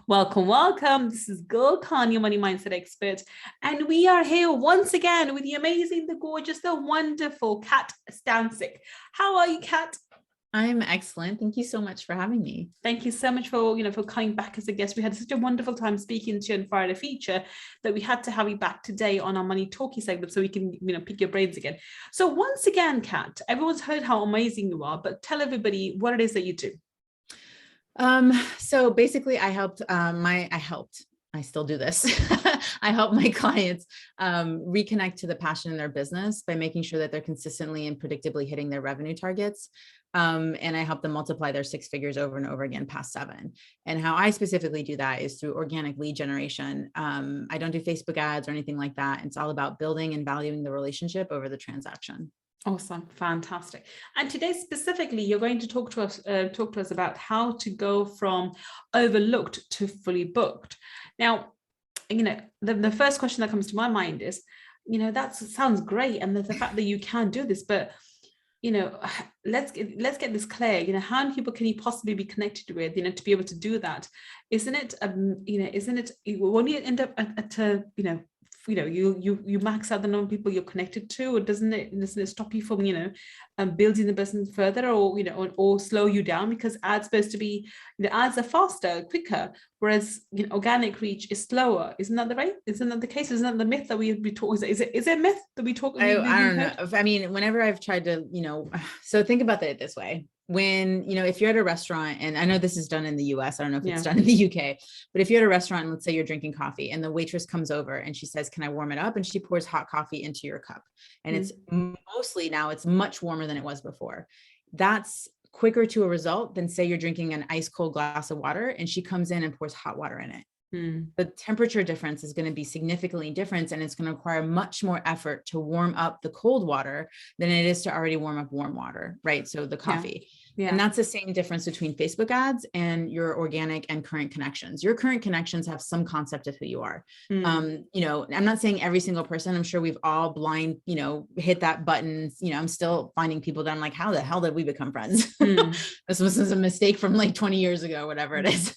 Welcome, welcome. This is Gull, your money mindset expert. And we are here once again with the amazing, the gorgeous, the wonderful Cat Stancik. How are you, Cat? I'm excellent. Thank you so much for having me. Thank you so much for coming back as a guest. We had such a wonderful time speaking to you in Friday Feature that we had to have you back today on our Money Talkie segment so we can pick your brains again. So once again, Cat, everyone's heard how amazing you are, but tell everybody what it is that you do. So basically I still do this. I help my clients reconnect to the passion in their business by making sure that they're consistently and predictably hitting their revenue targets. And I help them multiply their 6 figures over and over again past 7. And how I specifically do that is through organic lead generation. I don't do Facebook ads or anything like that. It's all about building and valuing the relationship over the transaction. Awesome. Fantastic. And today specifically, you're going to talk to us about how to go from overlooked to fully booked. Now, the first question that comes to my mind is, that sounds great. And the fact that you can do this, but let's get this clear. How many people can you possibly be connected with, to be able to do that? Isn't it when you end up you max out the number of people you're connected to, or doesn't it stop you from building the business further, or slow you down, because ads supposed to be ads are faster, quicker, whereas organic reach is slower? Isn't that the case? Isn't that the myth that we talk? Is it a myth that we talk? I don't know. I mean, whenever I've tried to so think about it this way. When, if you're at a restaurant, and I know this is done in the US, I don't know if it's done in the UK, but if you're at a restaurant and let's say you're drinking coffee and the waitress comes over and she says, "Can I warm it up?" And she pours hot coffee into your cup. And it's mostly now it's much warmer than it was before. That's quicker to a result than say you're drinking an ice cold glass of water and she comes in and pours hot water in it. The temperature difference is going to be significantly different, and it's going to require much more effort to warm up the cold water than it is to already warm up warm water, right? So the coffee. Yeah. And that's the same difference between Facebook ads and your organic and current connections. Your current connections have some concept of who you are. I'm not saying every single person. I'm sure we've all blind, hit that button. I'm still finding people that I'm like, how the hell did we become friends? This was a mistake from like 20 years ago, whatever it is.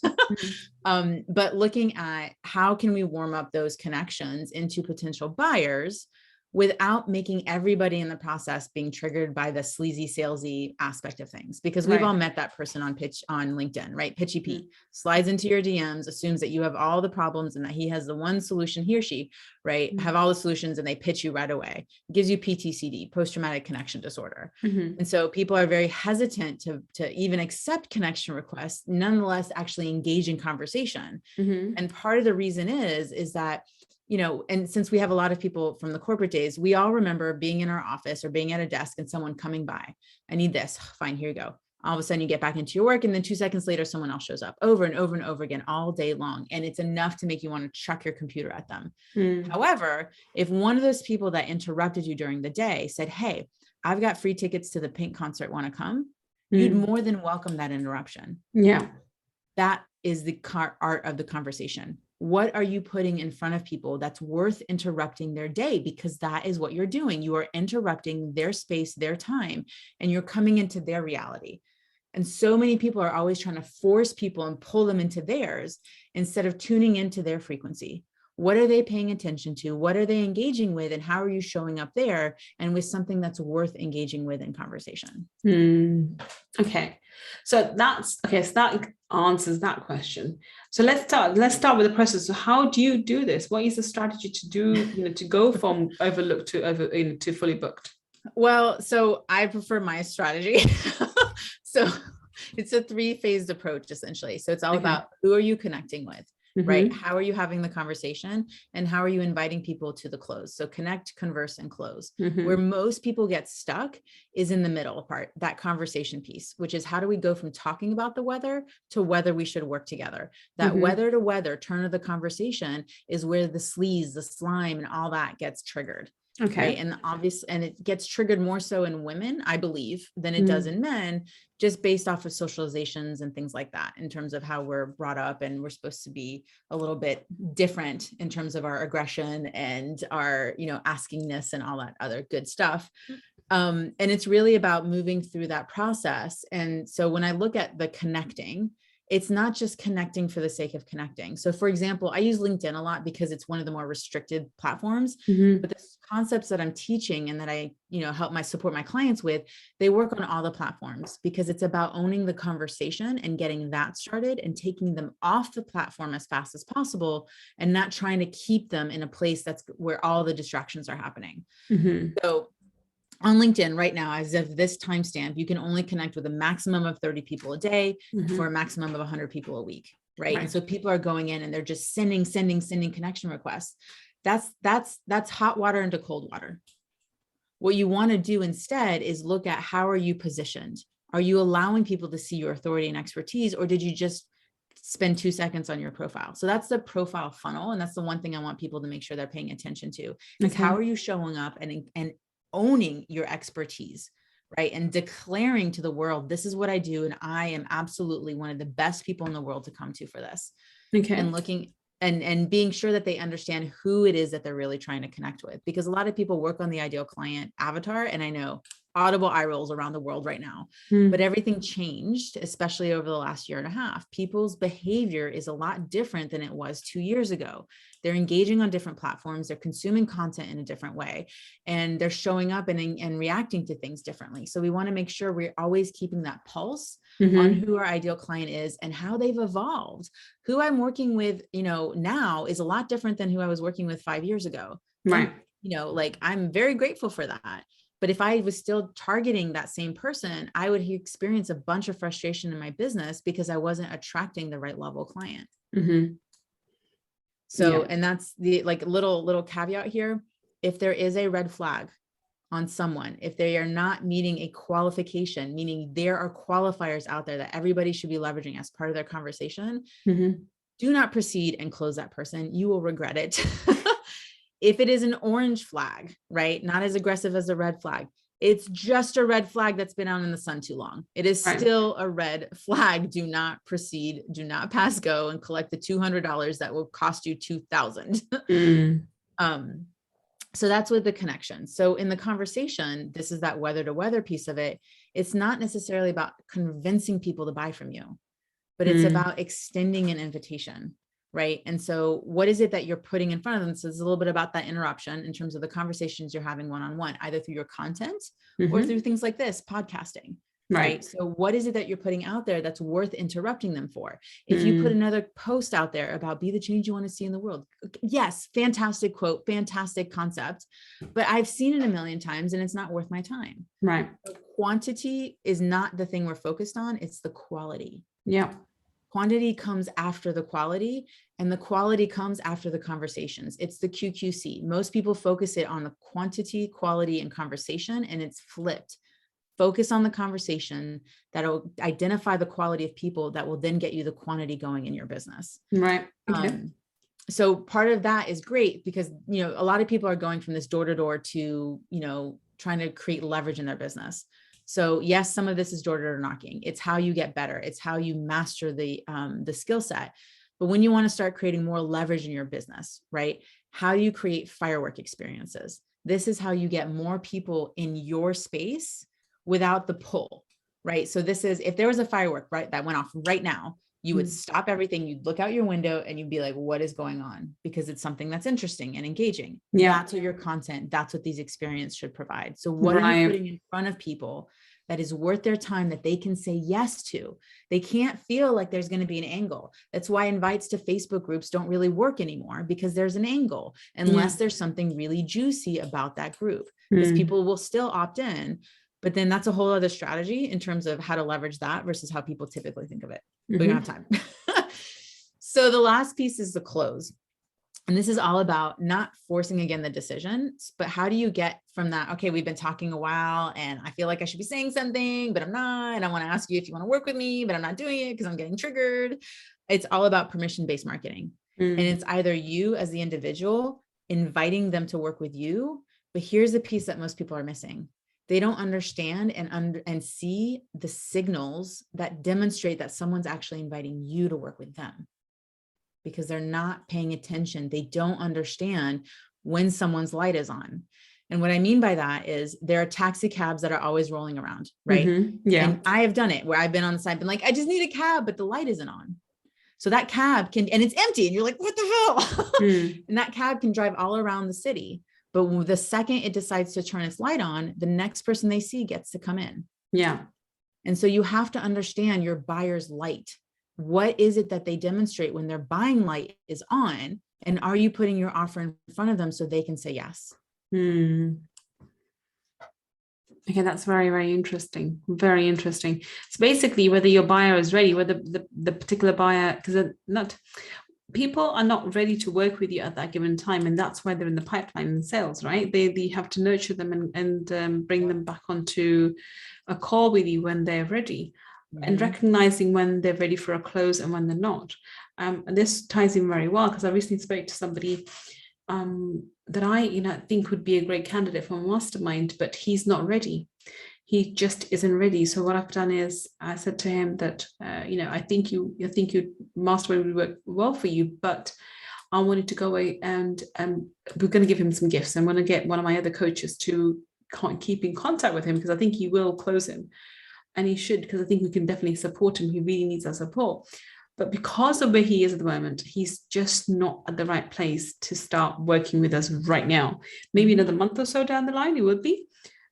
But looking at how can we warm up those connections into potential buyers without making everybody in the process being triggered by the sleazy, salesy aspect of things, because we've all met that person on LinkedIn, right? Pitchy Pete slides into your DMs, assumes that you have all the problems and that he has the one solution, he or she, right? Have all the solutions, and they pitch you right away. Gives you PTCD, post-traumatic connection disorder. And so people are very hesitant to even accept connection requests, nonetheless actually engage in conversation. And part of the reason is that and since we have a lot of people from the corporate days, we all remember being in our office or being at a desk and someone coming by. "I need this." Fine, here you go. All of a sudden you get back into your work, and then 2 seconds later, someone else shows up over and over and over again all day long. And it's enough to make you want to chuck your computer at them. However, if one of those people that interrupted you during the day said, "Hey, I've got free tickets to the Pink concert, want to come?" You'd more than welcome that interruption. Yeah. That is the art of the conversation. What are you putting in front of people that's worth interrupting their day? Because that is what you're doing. You are interrupting their space, their time, and you're coming into their reality. And so many people are always trying to force people and pull them into theirs instead of tuning into their frequency. What are they paying attention to? What are they engaging with? And how are you showing up there and with something that's worth engaging with in conversation? Okay. So that answers that question. So let's start with the process. So how do you do this? What is the strategy to do, to go from overlooked to fully booked? Well, so I prefer my strategy. So it's a 3-phased approach, essentially. So it's all about who are you connecting with? Right? How are you having the conversation, and how are you inviting people to the close? So connect, converse, and close. Where most people get stuck is in the middle part, that conversation piece, which is how do we go from talking about the weather to whether we should work together? That weather to weather turn of the conversation is where the sleaze, the slime, and all that gets triggered. Okay. Right? And it gets triggered more so in women, I believe, than it does in men, just based off of socializations and things like that, in terms of how we're brought up, and we're supposed to be a little bit different in terms of our aggression and our, askingness and all that other good stuff. And it's really about moving through that process. And so when I look at the connecting, it's not just connecting for the sake of connecting. So for example, I use LinkedIn a lot because it's one of the more restricted platforms, but the concepts that I'm teaching and that I, help support my clients with, they work on all the platforms because it's about owning the conversation and getting that started and taking them off the platform as fast as possible and not trying to keep them in a place that's where all the distractions are happening. So on LinkedIn right now, as of this timestamp, you can only connect with a maximum of 30 people a day for a maximum of 100 people a week, right? And so people are going in and they're just sending connection requests. That's hot water into cold water. What you want to do instead is look at how are you positioned? Are you allowing people to see your authority and expertise, or did you just spend 2 seconds on your profile? So that's the profile funnel. And that's the one thing I want people to make sure they're paying attention to is how are you showing up and owning your expertise, right? And declaring to the world, this is what I do. And I am absolutely one of the best people in the world to come to for this. And looking and being sure that they understand who it is that they're really trying to connect with, because a lot of people work on the ideal client avatar. And I know audible eye rolls around the world right now, but everything changed, especially over the last year and a half. People's behavior is a lot different than it was 2 years ago. They're engaging on different platforms. They're consuming content in a different way, and they're showing up and reacting to things differently. So we want to make sure we're always keeping that pulse on who our ideal client is and how they've evolved. Who I'm working with, now is a lot different than who I was working with 5 years ago. Right. And, I'm very grateful for that. But if I was still targeting that same person, I would experience a bunch of frustration in my business because I wasn't attracting the right level client. So, and that's the little caveat here. If there is a red flag on someone, if they are not meeting a qualification, meaning there are qualifiers out there that everybody should be leveraging as part of their conversation, do not proceed and close that person. You will regret it. If it is an orange flag, right? Not as aggressive as a red flag. It's just a red flag that's been out in the sun too long. It is still a red flag. Do not proceed. Do not pass go and collect the $200 that will cost you $2,000. So that's with the connection. So in the conversation, this is that weather to weather piece of it. It's not necessarily about convincing people to buy from you, but it's about extending an invitation. Right. And so what is it that you're putting in front of them? So it's a little bit about that interruption in terms of the conversations you're having one-on-one, either through your content or through things like this, podcasting. Right. So what is it that you're putting out there that's worth interrupting them for? If you put another post out there about be the change you want to see in the world. Yes. Fantastic quote, fantastic concept, but I've seen it a million times and it's not worth my time. Right. The quantity is not the thing we're focused on. It's the quality. Yeah. Quantity comes after the quality, and the quality comes after the conversations. It's the QQC. Most people focus it on the quantity, quality, and conversation, and it's flipped. Focus on the conversation that'll identify the quality of people that will then get you the quantity going in your business. Right. Okay. So part of that is great because, a lot of people are going from this door to door to, trying to create leverage in their business. So yes, some of this is door-to-door knocking. It's how you get better. It's how you master the skill set. But when you want to start creating more leverage in your business, right? How do you create firework experiences? This is how you get more people in your space without the pull, right? So this is, if there was a firework, right, that went off right now, you would stop everything. You'd look out your window and you'd be like, what is going on? Because it's something that's interesting and engaging. Yeah. That's what your content, that's what these experiences should provide. So what are you putting in front of people that is worth their time that they can say yes to? They can't feel like there's going to be an angle. That's why invites to Facebook groups don't really work anymore, because there's an angle unless there's something really juicy about that group, because people will still opt in. But then that's a whole other strategy in terms of how to leverage that versus how people typically think of it. We don't have time. So the last piece is the close. And this is all about not forcing, again, the decision, but how do you get from that? Okay, we've been talking a while and I feel like I should be saying something, but I'm not. And I want to ask you if you want to work with me, but I'm not doing it because I'm getting triggered. It's all about permission-based marketing. And it's either you as the individual inviting them to work with you. But here's the piece that most people are missing. They don't understand and see the signals that demonstrate that someone's actually inviting you to work with them, because they're not paying attention. They don't understand when someone's light is on. And what I mean by that is there are taxi cabs that are always rolling around, right? Yeah. And I have done it where I've been on the side, been like, I just need a cab, but the light isn't on. So that cab can, and it's empty, and you're like, what the hell? And that cab can drive all around the city. But the second it decides to turn its light on, the next person they see gets to come in. Yeah. And so you have to understand your buyer's light. What is it that they demonstrate when their buying light is on? And are you putting your offer in front of them so they can say yes? Okay, that's very, very interesting. Very interesting. So basically, whether your buyer is ready, whether the particular buyer, because not people are not ready to work with you at that given time, and that's why they're in the pipeline in sales, right? They have to nurture them and bring them back onto a call with you when they're ready, and recognizing when they're ready for a close and when they're not. And this ties in very well, because I recently spoke to somebody that I think would be a great candidate for a mastermind, but he's not ready. He just isn't ready. So what I've done is I said to him that I think your mastermind would work well for you, but I wanted to go away and we're going to give him some gifts. I'm going to get one of my other coaches to keep in contact with him, because I think he will close him, and he should, because I think we can definitely support him. He really needs our support. But because of where he is at the moment, he's just not at the right place to start working with us right now. Maybe another month or so down the line, he would be.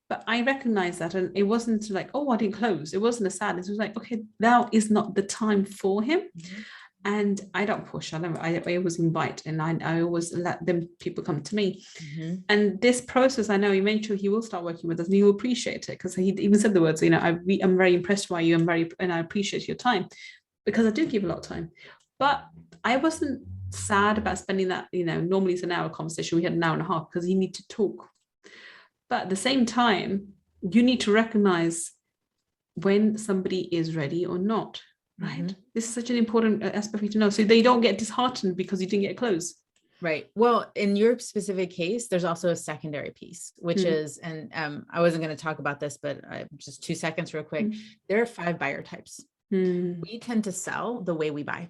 But I recognize that. And it wasn't like, oh, I didn't close. It wasn't a sadness. It was like, okay, now is not the time for him. And I don't push. I always invite, and I always let people come to me. And this process, I know eventually he will start working with us, and he will appreciate it, because he even said the words, I'm very impressed by you. and I appreciate your time. Because I do give a lot of time, but I wasn't sad about spending that, normally it's an hour conversation. We had an hour and a half because you need to talk. But at the same time, you need to recognize when somebody is ready or not, right? This is such an important aspect for you to know, so they don't get disheartened because you didn't get close. Right. Well, in your specific case, there's also a secondary piece, which is, and I wasn't going to talk about this, but just 2 seconds real quick. There are 5 buyer types. We tend to sell the way we buy.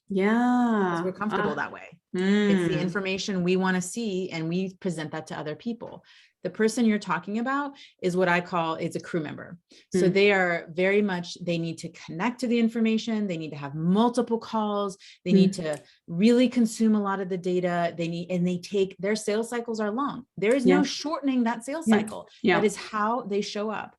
Yeah. Because we're comfortable that way. It's the information we want to see, and we present that to other people. The person you're talking about is what I call, it's a crew member. So they are very much, they need to connect to the information. They need to have multiple calls. They need to really consume a lot of the data. Their sales cycles are long. There is no shortening that sales cycle. That is how they show up.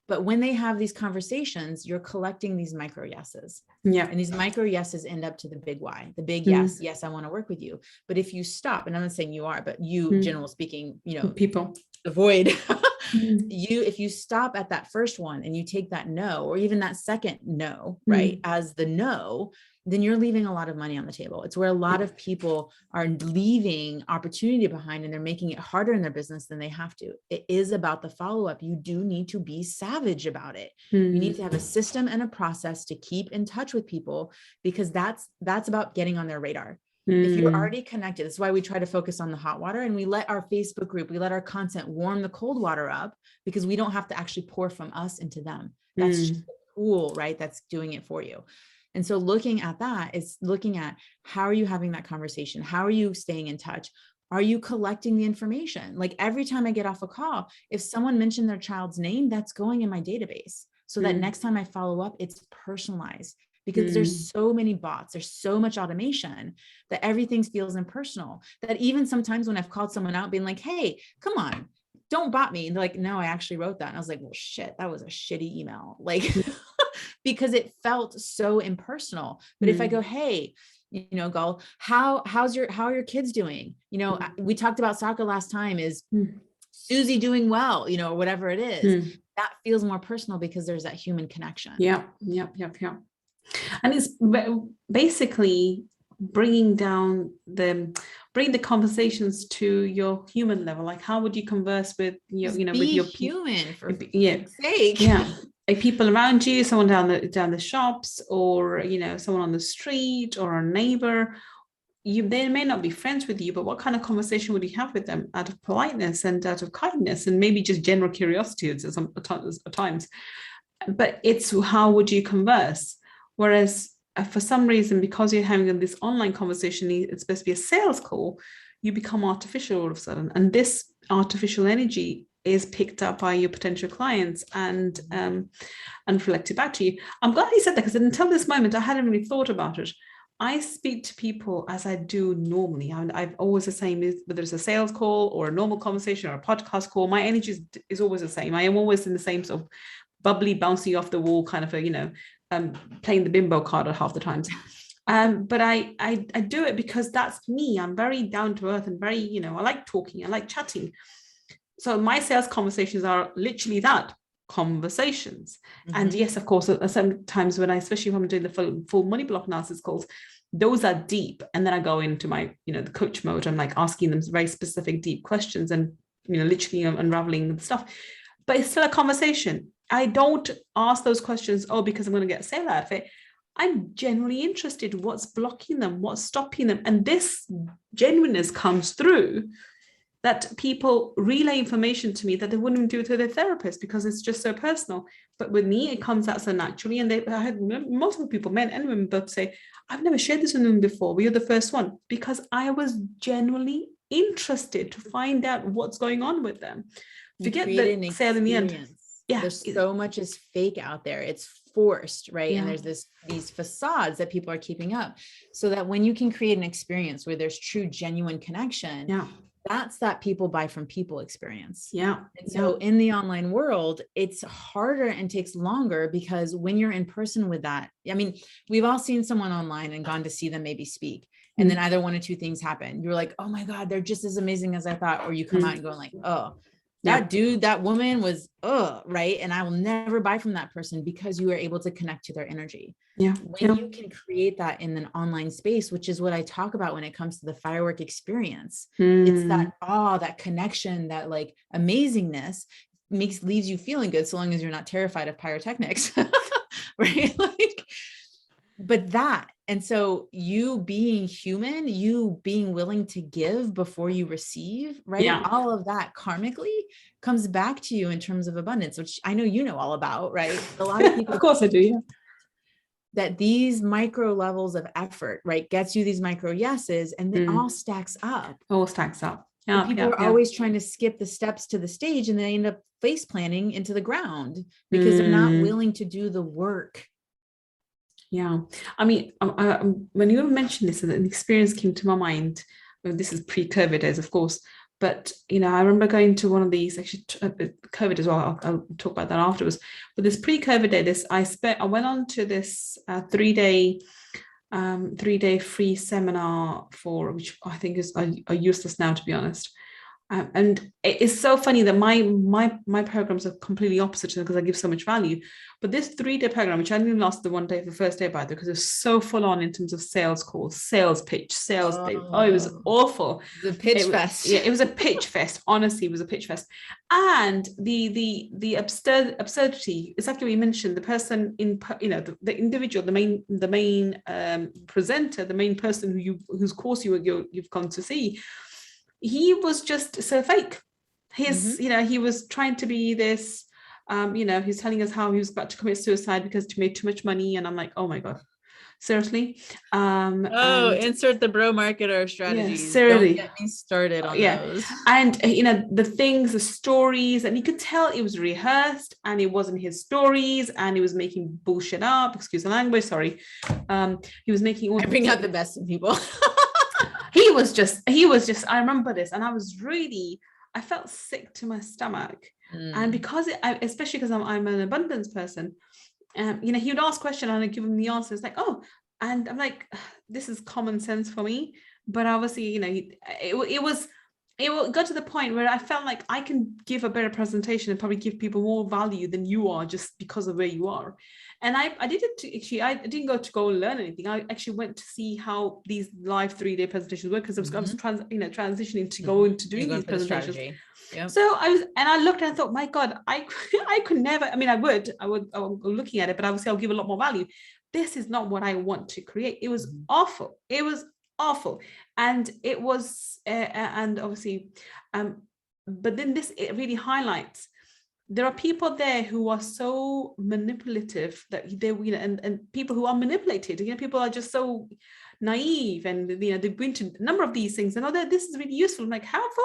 But when they have these conversations, you're collecting these micro yeses. And these micro yeses end up to the big why, the big yes, I want to work with you. But if you stop, and I'm not saying you are, but you, general speaking, people avoid, if you stop at that first one and you take that no, or even that second no, right, as the no, then you're leaving a lot of money on the table. It's where a lot of people are leaving opportunity behind, and they're making it harder in their business than they have to. It is about the follow-up. You do need to be savage about it. You need to have a system and a process to keep in touch with people, because that's about getting on their radar. If you're already connected, that's why we try to focus on the hot water, and we let our Facebook group, we let our content warm the cold water up, because we don't have to actually pour from us into them. That's just the tool, right? That's doing it for you. And so looking at that is looking at, how are you having that conversation? How are you staying in touch? Are you collecting the information? Like every time I get off a call, if someone mentioned their child's name, that's going in my database, so that next time I follow up, it's personalized. Because there's so many bots, there's so much automation, that everything feels impersonal. That even sometimes when I've called someone out being like, hey, come on, don't bot me. And they're like, no, I actually wrote that. And I was like, well, shit, that was a shitty email. Like, because it felt so impersonal. But if I go, hey, Gull, how are your kids doing? We talked about soccer last time. Is Susie doing well? Or whatever it is, that feels more personal, because there's that human connection. Yeah. And it's basically bringing the conversations to your human level. Like, how would you converse with with your human, for sake? Like people around you, someone down the shops, or someone on the street, or a neighbor. They may not be friends with you, but what kind of conversation would you have with them out of politeness and out of kindness, and maybe just general curiosity at times? But it's, how would you converse? Whereas for some reason, because you're having this online conversation, it's supposed to be a sales call, you become artificial all of a sudden. And this artificial energy is picked up by your potential clients and reflected back to you. I'm glad you said that, because until this moment I hadn't really thought about it. I speak to people as I do normally. I've always the same, whether it's a sales call or a normal conversation or a podcast call, my energy is always the same. I am always in the same sort of bubbly, bouncy off the wall kind of playing the bimbo card at half the times. But I do it because that's me. I'm very down to earth and very, I like talking, I like chatting. So my sales conversations are literally that, conversations. And yes, of course, sometimes when especially when I'm doing the full money block analysis calls, those are deep. And then I go into my, the coach mode. I'm like asking them very specific, deep questions and, literally unraveling the stuff. But it's still a conversation. I don't ask those questions, because I'm going to get a sale out of it. I'm genuinely interested. What's blocking them? What's stopping them? And this genuineness comes through, that people relay information to me that they wouldn't do to their therapist because it's just so personal. But with me, it comes out so naturally. And I had multiple people, men and women, both say, I've never shared this with them before. You're the first one, because I was genuinely interested to find out what's going on with them. Forget the sale in the end. Yeah. There's so much is fake out there. It's forced, right? Yeah. And there's these facades that people are keeping up, so that when you can create an experience where there's true, genuine connection, that's that people buy from people experience. Yeah. And so in the online world, it's harder and takes longer, because when you're in person with that, I mean, we've all seen someone online and gone to see them maybe speak. And then either one or two things happen. You're like, oh my God, they're just as amazing as I thought. Or you come out and go like, oh, that dude, that woman was, right. And I will never buy from that person, because you are able to connect to their energy. Yeah. When you can create that in an online space, which is what I talk about when it comes to the firework experience, it's that awe, that connection, that like amazingness leaves you feeling good, so long as you're not terrified of pyrotechnics, right? And so you being human, you being willing to give before you receive, right? Yeah. All of that karmically comes back to you in terms of abundance, which I know you know all about, right? A lot of people, of course I do, yeah. That these micro levels of effort, right, gets you these micro yeses, and then all stacks up. All stacks up. Yeah, people are always trying to skip the steps to the stage, and they end up face planting into the ground because they're not willing to do the work. Yeah. I mean, when you mentioned this, an experience came to my mind. Well, this is pre-COVID days, of course. But, I remember going to one of these, actually COVID as well. I'll talk about that afterwards. But this pre-COVID day, I went on to this 3-day free seminar which I think is are useless now, to be honest. And it's so funny that my programs are completely opposite, because I give so much value. But this 3-day program, which I only lasted the one day, the first day, by the way, because it was so full on in terms of sales calls, sales pitch, sales pitch. Oh, it was awful. The pitch fest. Yeah, it was a pitch fest. Honestly, it was a pitch fest. And the absurdity, exactly what you mentioned, the person the individual, the main presenter, the main person whose course you've gone to see. He was just so fake. He was trying to be this, he's telling us how he was about to commit suicide because he made too much money. And I'm like, oh my God, seriously? Insert the bro marketer strategy. Yeah, seriously. Don't get me started on those. And, the stories, and you could tell it was rehearsed and it wasn't his stories, and he was making bullshit up, excuse the language, sorry. He was making all. I bring out the best in people. He was just, I remember this, and I felt sick to my stomach. And because especially because I'm an abundance person, he would ask questions and I'd give him the answers like, oh, and I'm like, this is common sense for me. But obviously, it got to the point where I felt like I can give a better presentation and probably give people more value than you are, just because of where you are. And I did it actually. I didn't go and learn anything. I actually went to see how these live 3-day presentations work, because I was transitioning to go into doing these presentations. Yep. So I looked and I thought, my God, I could never. I mean, I would looking at it, but obviously I'll give a lot more value. This is not what I want to create. It was awful. It was awful, and it was, and obviously, but then it really highlights. There are people there who are so manipulative that they, and people who are manipulated. People are just so naive, and they go into a number of these things. And this is really useful. I'm like, how so?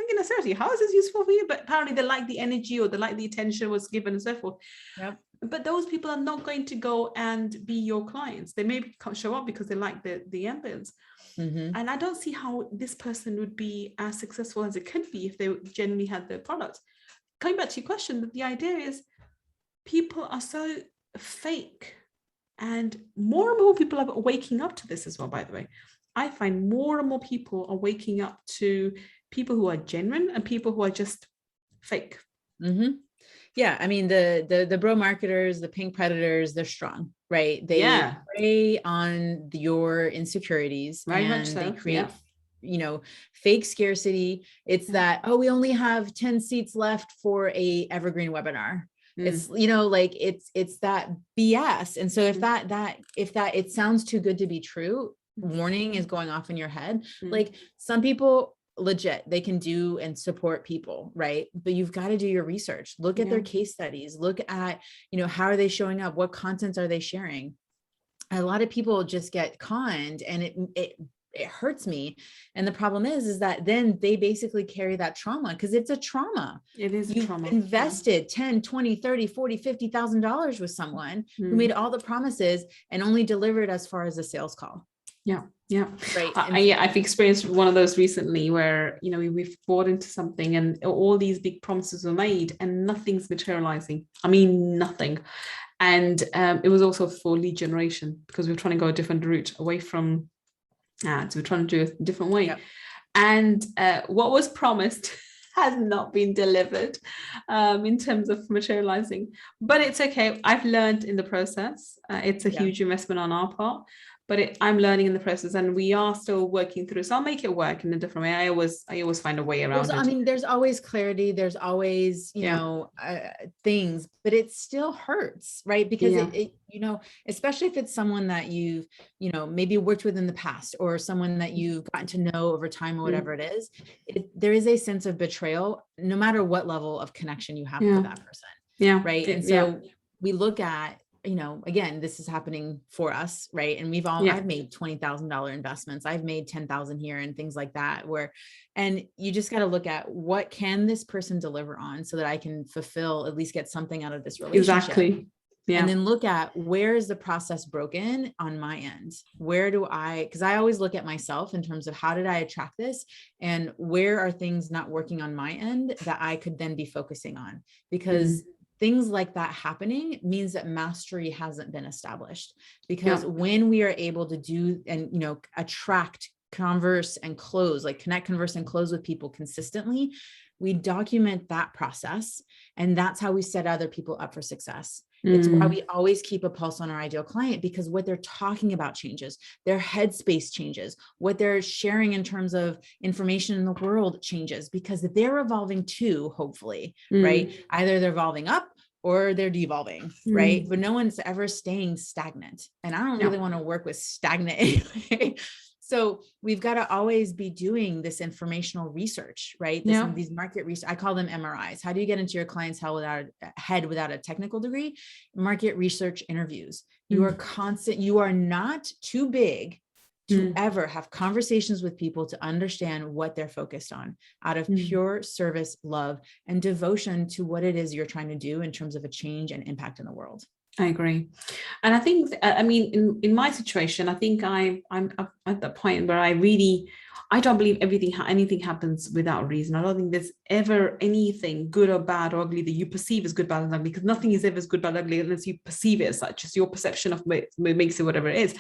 thinking, seriously, how is this useful for you? But apparently they like the energy, or they like the attention was given, and so forth. Yep. But those people are not going to go and be your clients. They maybe can't show up because they like the ambience. Mm-hmm. And I don't see how this person would be as successful as it could be if they genuinely had the product. Coming back to your question, the idea is people are so fake, and more people are waking up to this as well, by the way. I find more and more people are waking up to people who are genuine and people who are just fake. Mm-hmm. Yeah, I mean, the bro marketers, the pink predators, they're strong, right? They prey on your insecurities, very and much so. they create, fake scarcity. It's that, oh, we only have 10 seats left for a evergreen webinar. It's, it's that BS. And so if that it sounds too good to be true, warning is going off in your head. Like, some people legit, they can do and support people, right? But you've got to do your research. Look at their case studies, look at, how are they showing up? What contents are they sharing? A lot of people just get conned, and it hurts me. And the problem is that then they basically carry that trauma, because it's a trauma. It is a trauma. Invested 10, 20, 30, 40, $50,000 with someone who made all the promises and only delivered as far as a sales call. Yeah. Right. I've experienced one of those recently where, we've bought into something and all these big promises were made and nothing's materializing. I mean, nothing. And it was also for lead generation, because we're trying to go a different route away from ads. We're trying to do it a different way. Yep. And what was promised has not been delivered in terms of materializing. But it's okay. I've learned in the process. It's a huge investment on our part. But I'm learning in the process, and we are still working through. So I'll make it work in a different way. I always find a way around it. I mean, there's always clarity. There's always, things, but it still hurts, right? Because it especially if it's someone that you've, maybe worked with in the past, or someone that you've gotten to know over time, or whatever it is, there is a sense of betrayal, no matter what level of connection you have with that person. Yeah. Right. And so we look at, again, this is happening for us, right? And I've made $20,000 investments. I've made 10,000 here and things like that, and you just got to look at what can this person deliver on, so that I can fulfill, at least get something out of this relationship. Exactly. Yeah. And then look at, where is the process broken on my end? Because I always look at myself in terms of, how did I attract this? And where are things not working on my end that I could then be focusing on? Because things like that happening means that mastery hasn't been established. Because when we are able to do and, attract, converse, and close, like connect, converse, and close with people consistently, we document that process. And that's how we set other people up for success. It's why we always keep a pulse on our ideal client, because what they're talking about changes, their headspace changes, what they're sharing in terms of information in the world changes, because they're evolving too, hopefully, right? Either they're evolving up or they're devolving, right? But no one's ever staying stagnant. And I don't really want to work with stagnant anyway. So we've got to always be doing this informational research, right? These market research, I call them MRIs. How do you get into your client's head without a technical degree? Market research interviews. You are constant. You are not too big to ever have conversations with people to understand what they're focused on, out of pure service, love, and devotion to what it is you're trying to do in terms of a change and impact in the world. I agree. And I think, in my situation, I think I'm at the point where I don't believe anything happens without a reason. I don't think there's ever anything good or bad or ugly that you perceive as good, bad, and ugly, because nothing is ever as good, bad, or ugly unless you perceive it as such. It's your perception of it makes it whatever it is.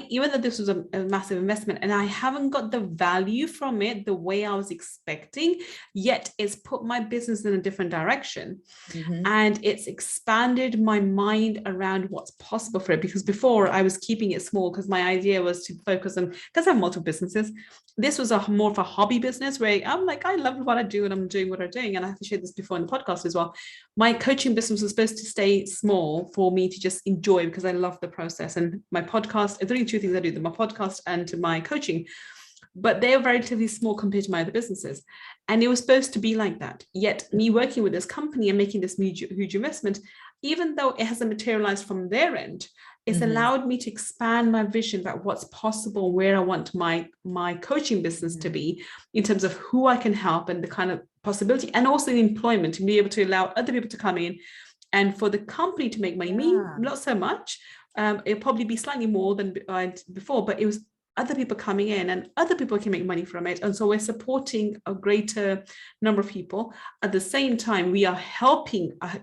Even though this was a massive investment and I haven't got the value from it the way I was expecting, yet it's put my business in a different direction. And it's expanded my mind around what's possible for it. Because before I was keeping it small, because my idea was to focus on, because I have multiple businesses. This was more of a hobby business where I'm like, I love what I do and I'm doing what I'm doing. And I have to share this before in the podcast as well. My coaching business was supposed to stay small for me to just enjoy, because I love the process. And my podcast, it's only two things I do, my podcast and my coaching. but they're relatively small compared to my other businesses. And it was supposed to be like that. Yet me working with this company and making this huge investment, even though it hasn't materialized from their end, it's allowed me to expand my vision about what's possible, where I want my coaching business to be in terms of who I can help and the kind of possibility, and also the employment, to be able to allow other people to come in and for the company to make money. Me, not so much. It'll probably be slightly more than before, but it was other people coming in and other people can make money from it. And so we're supporting a greater number of people. At the same time, we are helping a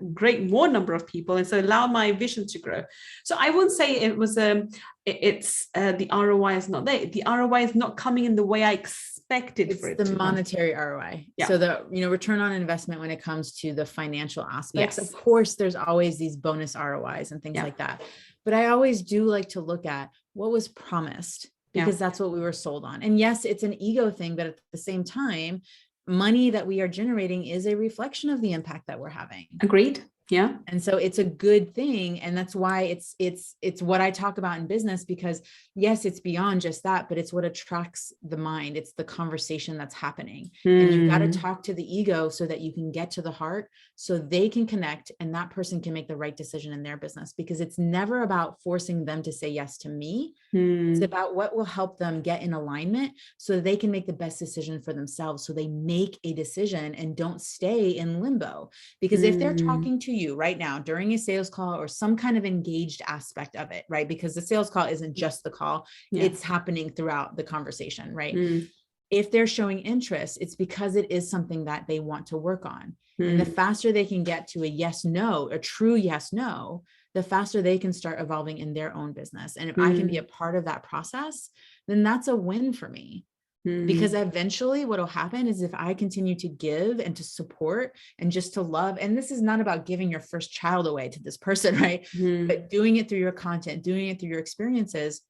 more number of people. And so allow my vision to grow. So I wouldn't say it was, the ROI is not there. The ROI is not coming in the way I expected for it to. It's the monetary ROI. Yeah. So the, return on investment when it comes to the financial aspects, Yes. of course, there's always these bonus ROIs and things like that. But I always do like to look at what was promised, because that's what we were sold on. And yes, it's an ego thing, but at the same time, money that we are generating is a reflection of the impact that we're having. Agreed. Yeah. And so it's a good thing. And that's why it's what I talk about in business, because yes, it's beyond just that, but it's what attracts the mind. It's the conversation that's happening. And you got to talk to the ego so that you can get to the heart, so they can connect and that person can make the right decision in their business, because it's never about forcing them to say yes to me. It's about what will help them get in alignment so they can make the best decision for themselves. So they make a decision and don't stay in limbo. Because if they're talking to you right now during a sales call or some kind of engaged aspect of it, right? Because the sales call isn't just the call, it's happening throughout the conversation, right? If they're showing interest, it's because it is something that they want to work on. And the faster they can get to a yes, no, a true yes, no, the faster they can start evolving in their own business. And if I can be a part of that process, then that's a win for me. Because eventually what will happen is, if I continue to give and to support and just to love, and this is not about giving your first child away to this person, right? But doing it through your content, doing it through your experiences,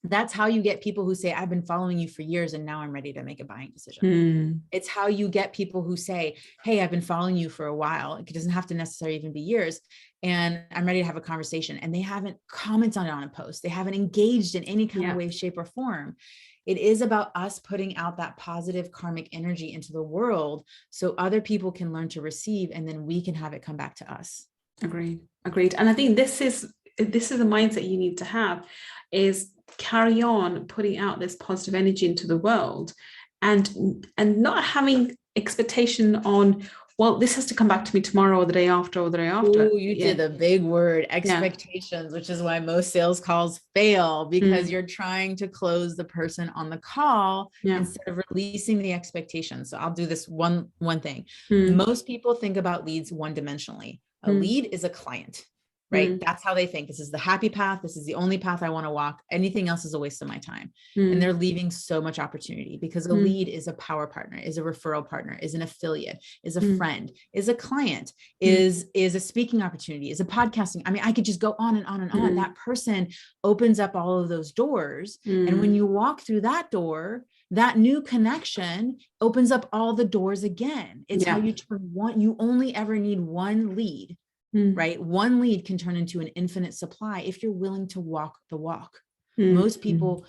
that's how you get people who say, I've been following you for years and now I'm ready to make a buying decision. It's how you get people who say, hey, I've been following you for a while. It doesn't have to necessarily even be years. And I'm ready to have a conversation. And they haven't commented on a post. They haven't engaged in any kind of way, shape, or form. It is about us putting out that positive karmic energy into the world so other people can learn to receive, and then we can have it come back to us. Agreed. And I think this is the mindset you need to have, is carry on putting out this positive energy into the world, and not having expectation on, well, this has to come back to me tomorrow or the day after or the day after. Ooh, you did the big word, expectations, which is why most sales calls fail, because you're trying to close the person on the call instead of releasing the expectations. So I'll do this one thing. Most people think about leads one-dimensionally. A lead is a client, right? That's how they think. This is the happy path. This is the only path I want to walk. Anything else is a waste of my time. And they're leaving so much opportunity, because a lead is a power partner, is a referral partner, is an affiliate, is a friend, is a client, is a speaking opportunity, is a podcasting. I mean, I could just go on and on and on. That person opens up all of those doors. And when you walk through that door, that new connection opens up all the doors again. It's how you turn one, you only ever need one lead. Right? One lead can turn into an infinite supply if you're willing to walk the walk. Most people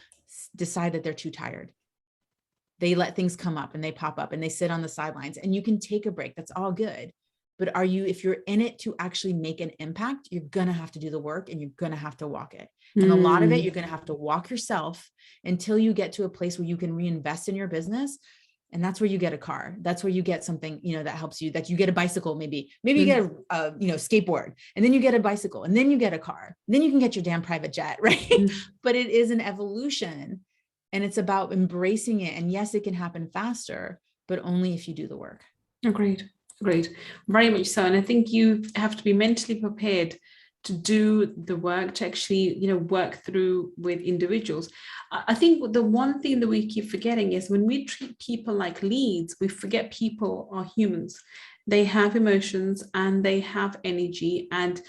decide that they're too tired. They let things come up and they pop up and they sit on the sidelines, and you can take a break. That's all good. But if you're in it to actually make an impact, you're going to have to do the work, and you're going to have to walk it. And a lot of it, you're going to have to walk yourself until you get to a place where you can reinvest in your business. And that's where you get a car. That's where you get something, that helps you, that you get a bicycle, maybe you get a skateboard, and then you get a bicycle, and then you get a car, then you can get your damn private jet, right? But it is an evolution, and it's about embracing it. And yes, it can happen faster, but only if you do the work. Agreed. Very much so. And I think you have to be mentally prepared to do the work, to actually, work through with individuals. I think the one thing that we keep forgetting is, when we treat people like leads, we forget people are humans. They have emotions and they have energy. And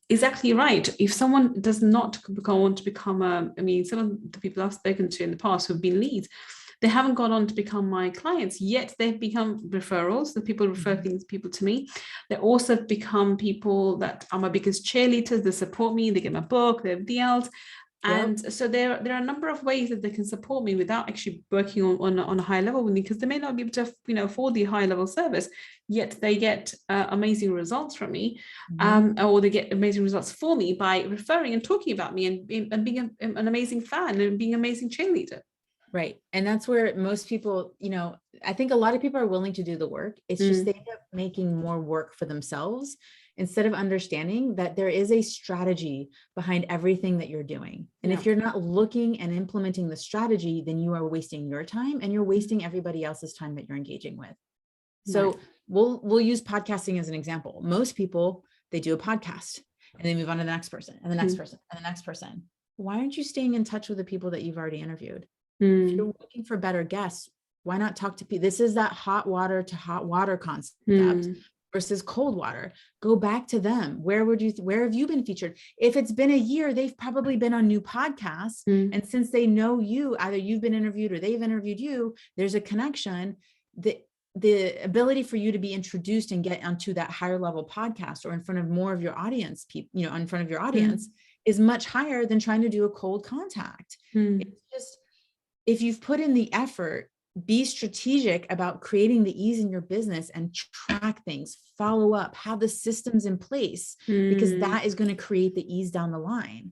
exactly right. If someone does not go on to become some of the people I've spoken to in the past who've been leads, they haven't gone on to become my clients, yet they've become referrals. The people refer people to me. They also become people that are my biggest cheerleaders. They support me. They get my book, everything else. And so there are a number of ways that they can support me without actually working on a high level with me, because they may not be able to, afford the high level service, yet they get amazing results from me, or they get amazing results for me by referring and talking about me and being an amazing fan and being an amazing cheerleader. Right. And that's where most people, I think a lot of people are willing to do the work. It's just they end up making more work for themselves instead of understanding that there is a strategy behind everything that you're doing. And if you're not looking and implementing the strategy, then you are wasting your time and you're wasting everybody else's time that you're engaging with. So we'll use podcasting as an example. Most people, they do a podcast and they move on to the next person and the next person and the next person. Why aren't you staying in touch with the people that you've already interviewed? If you're looking for better guests, why not talk to people? This is that hot water to hot water concept versus cold water. Go back to them. Where have you been featured? If it's been a year, they've probably been on new podcasts. And since they know you, either you've been interviewed or they've interviewed you, there's a connection. The ability for you to be introduced and get onto that higher level podcast or in front of more of your audience, in front of your audience is much higher than trying to do a cold contact. It's just, if you've put in the effort, be strategic about creating the ease in your business and track things, follow up, have the systems in place, because that is going to create the ease down the line.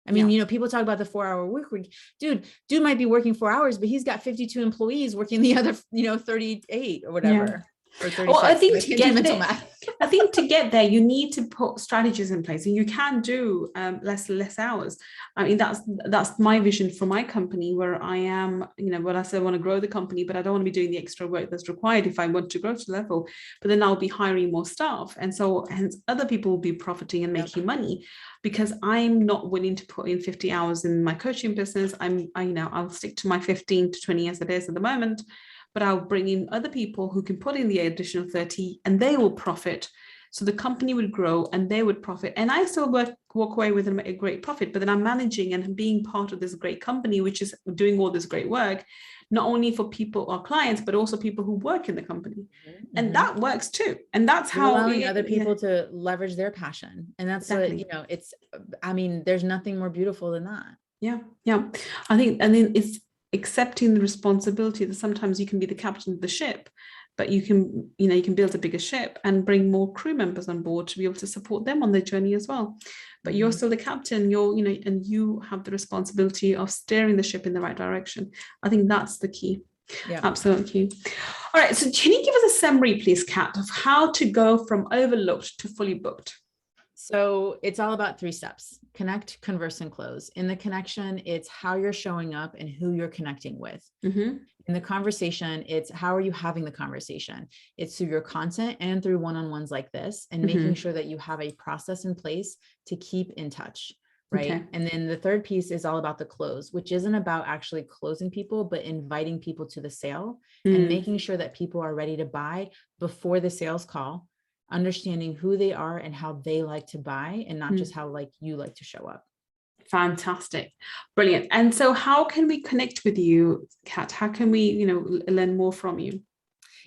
I mean, people talk about the 4-hour work week. Dude might be working 4 hours, but he's got 52 employees working the other, 38 or whatever. Or 36. Well, I think to get there, you need to put strategies in place, and you can do less hours. I mean, that's my vision for my company, where I am, when I say I want to grow the company, but I don't want to be doing the extra work that's required if I want to grow to the level. But then I'll be hiring more staff, and so hence other people will be profiting and making money, because I'm not willing to put in 50 hours in my coaching business. I'll stick to my 15 to 20 as it is at the moment. But I'll bring in other people who can put in the additional 30 and they will profit. So the company would grow and they would profit. And I still walk away with a great profit, but then I'm managing and being part of this great company, which is doing all this great work, not only for people or clients, but also people who work in the company. And that works too. And that's how allowing other people to leverage their passion. And that's exactly what, there's nothing more beautiful than that. Yeah. I think, and then it's accepting the responsibility that sometimes you can be the captain of the ship, but you can build a bigger ship and bring more crew members on board to be able to support them on their journey as well. But you're still the captain, and you have the responsibility of steering the ship in the right direction. I think that's the key. Yeah, absolutely. All right. So can you give us a summary, please, Kat, of how to go from overlooked to fully booked? So it's all about 3 steps: connect, converse, and close. In the connection, it's how you're showing up and who you're connecting with. In the conversation, it's how are you having the conversation? It's through your content and through one-on-ones like this, and making sure that you have a process in place to keep in touch. Right. Okay. And then the third piece is all about the close, which isn't about actually closing people, but inviting people to the sale and making sure that people are ready to buy before the sales call, understanding who they are and how they like to buy, and not just how you like to show up. Fantastic. Brilliant. And so how can we connect with you, Kat? How can we, learn more from you?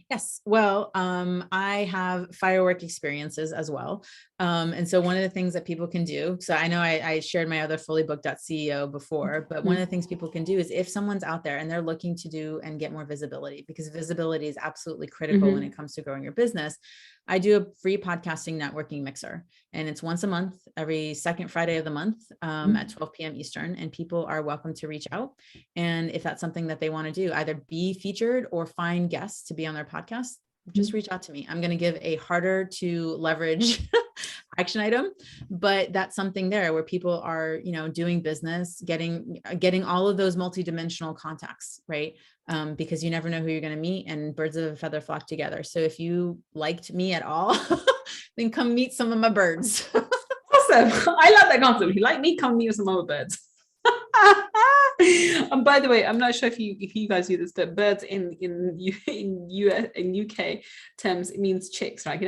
Yes. Well, I have firework experiences as well. And so one of the things that people can do, so I know I shared my other fullybooked.ceo before, but one of the things people can do is if someone's out there and they're looking to do and get more visibility, because visibility is absolutely critical when it comes to growing your business. I do a free podcasting networking mixer, and it's once a month, every second Friday of the month at 12 p.m. Eastern. And people are welcome to reach out. And if that's something that they want to do, either be featured or find guests to be on their podcast, just reach out to me. I'm going to give a harder to leverage action item, but that's something there where people are, doing business, getting all of those multidimensional contacts, right? Because you never know who you're going to meet, and birds of a feather flock together. So if you liked me at all, then come meet some of my birds. Awesome. I love that concept. If you like me, come meet some of my birds. And by the way, I'm not sure if you guys do this, but birds in UK terms, it means chicks, right?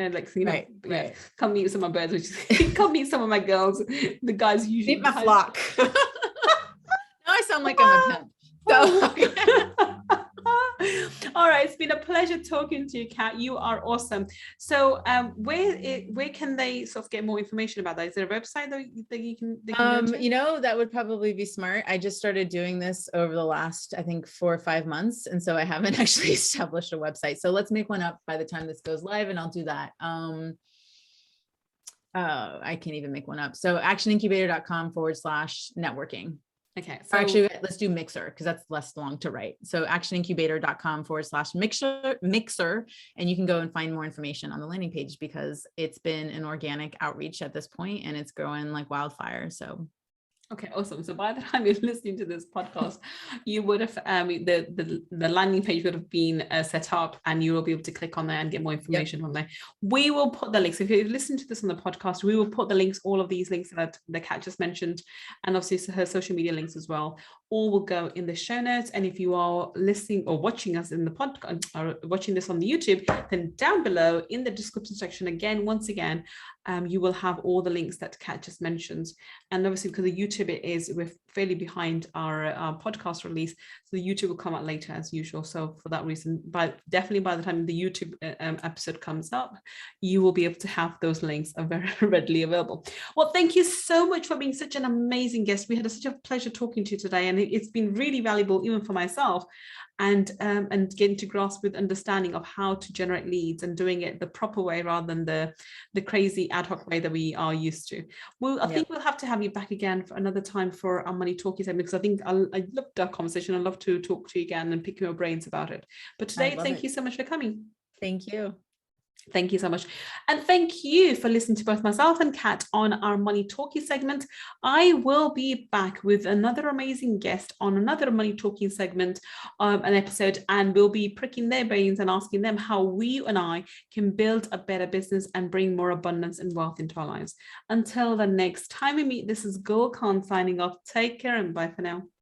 Right. Come meet some of my birds, which is come meet some of my girls. The guys usually meet my flock. Now I sound like I'm a pimp. So All right, it's been a pleasure talking to you, Kat. You are awesome. So where can they sort of get more information about that? Is there a website that you can go to? You know, that would probably be smart. I just started doing this over the last, I think, 4 or 5 months. And so I haven't actually established a website. So let's make one up by the time this goes live, and I'll do that. I can't even make one up. So actionincubator.com/networking. Okay. So actually, let's do Mixer, because that's less long to write. So actionincubator.com/mixer. And you can go and find more information on the landing page, because it's been an organic outreach at this point and it's growing like wildfire. So okay, awesome. So by the time you're listening to this podcast, you would have the landing page would have been set up, and you will be able to click on there and get more information from there. We will put the links. If you listen to this on the podcast, we will put the links, all of these links that the Cat just mentioned, and obviously her social media links as well. All will go in the show notes. And if you are listening or watching us in the podcast, or watching this on the YouTube, then down below in the description section, once again, you will have all the links that Kat just mentioned. And obviously, because the YouTube we're fairly behind our podcast release, so the YouTube will come out later as usual. So for that reason, definitely by the time the YouTube episode comes up, you will be able to have those links are very readily available. Well, thank you so much for being such an amazing guest. We had such a pleasure talking to you today, and it's been really valuable even for myself, and getting to grasp with understanding of how to generate leads and doing it the proper way rather than the crazy ad hoc way that we are used to. Well, I think we'll have to have you back again for another time for our Money Talkies segment, because I think I loved our conversation. I'd love to talk to you again and pick your brains about it. But today, thank you so much for coming. Thank you. Thank you so much. And thank you for listening to both myself and Kat on our Money Talkie segment. I will be back with another amazing guest on another Money Talkie segment, an episode, and we'll be pricking their brains and asking them how we and I can build a better business and bring more abundance and wealth into our lives. Until the next time we meet, this is Gull signing off. Take care and bye for now.